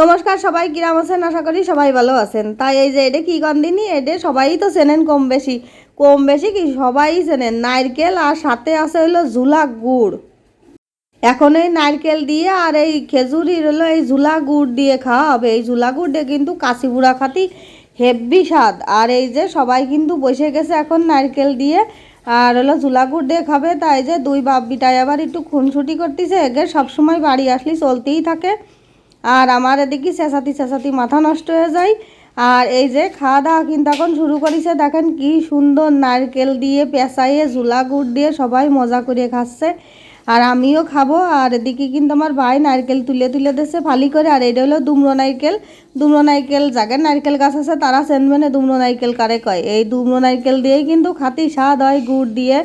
নমস্কার সবাই কিরাম আছেন, আশা করি সবাই ভালো আছেন। তাই এই যে এটা কি গন্ধিনী, এটা সবাই তো চেনেন কম বেশি কি সবাই চেনেন। নারকেল আর সাথে আছে হলো ঝুলা গুড়। এখন এই নারকেল দিয়ে আর এই খেজুরির হলো এই ঝুলা গুড় দিয়ে খাওয়া হবে। এই ঝুলা গুড় দিয়ে কিন্তু কাশি বুড়া খাতি হেব্বি স্বাদ। আর এই যে সবাই কিন্তু বসে গেছে এখন নারকেল দিয়ে আর হলো ঝুলা গুড় দিয়ে খাবে। তাই যে দুই বাপ বিটাই আবার একটু খুনসুটি করতেছে, এগে সবসময় বাড়ি আসলে চলতেই থাকে। আর আমার এদিকে চেঁচাতি মাথা নষ্ট হয়ে যায়। আর এই যে খাওয়া দাওয়া কিন্তু এখন শুরু করেছে, দেখেন কি সুন্দর নারকেল দিয়ে পেঁচাইয়ে ঝুলা গুড় দিয়ে সবাই মজা করে খাচ্ছে। আর আমিও খাবো। আর এদিকে কিন্তু আমার ভাই নারকেল তুলে তুলে দিচ্ছে ফালি করে। আর এটা হলো দুমড়ো নারকেল যাদের নারকেল গাছ আছে তারা চেনবে না দুমড়ো নারকেল কারে কয়। এই দুমড়ো নারকেল দিয়েই কিন্তু খাতি স্বাদ হয়, গুড় দিয়ে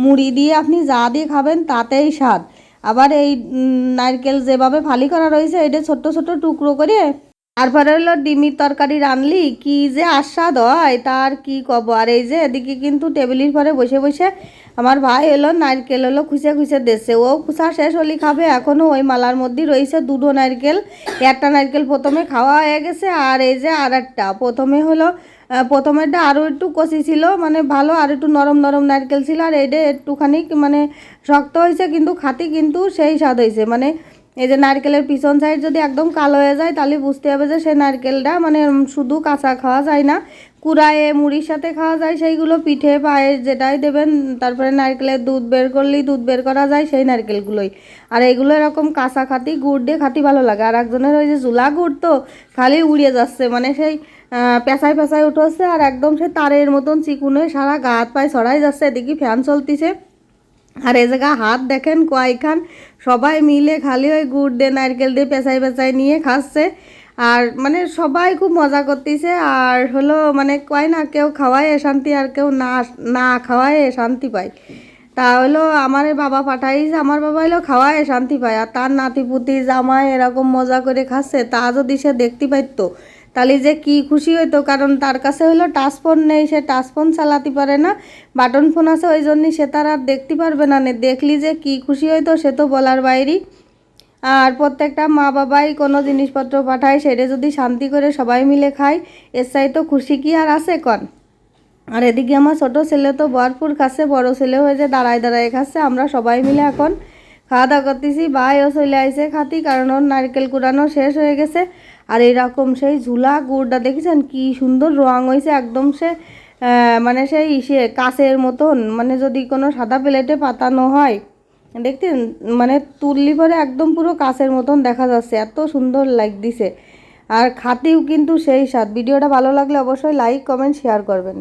মুড়ি দিয়ে আপনি যা দিয়ে খাবেন তাতেই স্বাদ। আবার এই নারকেল যেভাবে ফালি করা রয়েছে এটা ছোট্ট ছোট্ট টুকরো করে তারপরে হলো ডিমের তরকারি রানলি কি যে আস্বাদ হয় তার কি কব। আর এই যে এদিকে কিন্তু টেবিলের পরে বসে বসে আমার ভাই হলো নারকেল হলো খুঁজে খুঁজে দিচ্ছে। ও খুঁচা শেষ হলি খাবে, এখনও ওই মালার মধ্যেই রয়েছে দুটো নারকেল। একটা নারকেল প্রথমে খাওয়া হয়ে গেছে আর এই যে আর একটা প্রথমেরটা আরও একটু কষি ছিল, মানে ভালো আর একটু নরম নরম নারকেল ছিল। আর এইটা একটুখানি মানে শক্ত হয়েছে, কিন্তু খাতি কিন্তু সেই স্বাদ হয়েছে। মানে এই যে নারকেলের পিছন সাইড যদি একদম কালো হয়ে যায় তাহলে বুঝতে হবে যে সেই নারকেলটা মানে শুধু কাঁচা খাওয়া যায় না, কুড়ায়ে মুড়ির সাথে খাওয়া যায়। সেইগুলো পিঠে পায়েস যেটাই দেবেন, তারপরে নারকেলের দুধ বের করলেই দুধ বের করা যায় সেই নারকেলগুলোই। আর এইগুলো এরকম কাঁচা খাতি গুড় দিয়ে খাতি ভালো লাগে। আর একজনের ওই যে ঝুলা গুড় তো খালি উড়িয়ে যাচ্ছে, মানে সেই পেঁচায় পেঁচায় উঠেছে আর একদম সে তারের মতন চিকুনে সারা গা হাত পায়ে ছড়াই যাচ্ছে। এদিকে ফ্যান চলতিছে। আর এই জায়গা হাত দেখেন কয়খান, সবাই মিলে খালি ওই গুড় দিয়ে নারকেল দিয়ে পেঁচাই পেঁচাই নিয়ে খাচ্ছে। আর মানে সবাই খুব মজা করতেছে। আর হলো মানে কয় না, কেউ খাওয়ায় শান্তি আর কেউ না না খাওয়ায় শান্তি পায়। তা হলো আমার বাবা পাঠাইছে, আমার বাবা হলো খাওয়ায় শান্তি পায়। আর তার নাতিপুতি জামাই এরকম মজা করে খাচ্ছে, তা যদি সে দেখতে পাইতো তাহলে যে কি খুশি হইতো। কারণ তার কাছে হলো টাচ ফোন নেই, সে টাচ ফোন চালাতে পারে না, বাটন ফোন আছে, ওই জন্যই সে তার আর দেখতে পারবে না। দেখলি যে কি খুশি হইতো সে তো বলার বাইরেই। আর প্রত্যেকটা মা বাবাই কোনো জিনিসপত্র পাঠায়, সেটা যদি শান্তি করে সবাই মিলে খায় এর চাইতে খুশি কি আর আছে কন। আর এদিকে আমার ছোটো ছেলে তো ভরপুর খাচ্ছে, বড় ছেলে হয়ে যে দাঁড়ায় দাঁড়ায় খাচ্ছে। আমরা সবাই মিলে এখন খাওয়া দাওয়া করতেছি। ভাইও চলে আইছে খাতি, কারণ ওর নারকেল কুড়ানো শেষ হয়ে গেছে। আর এইরকম সেই ঝুলা গুড়টা দেখেছেন কি সুন্দর রং হয়েছে, একদম সে মানে সেই কাঁচের মতন, মানে যদি কোনো সাদা প্লেটে পাতানো হয় দেখতেন মানে তুললি পরে একদম পুরো কাঁচের মতন দেখা যাচ্ছে, এত সুন্দর লাগতেছে। আর খাতিও কিন্তু সেই স্বাদ। ভিডিওটা ভালো লাগলে অবশ্যই লাইক কমেন্ট শেয়ার করবেন।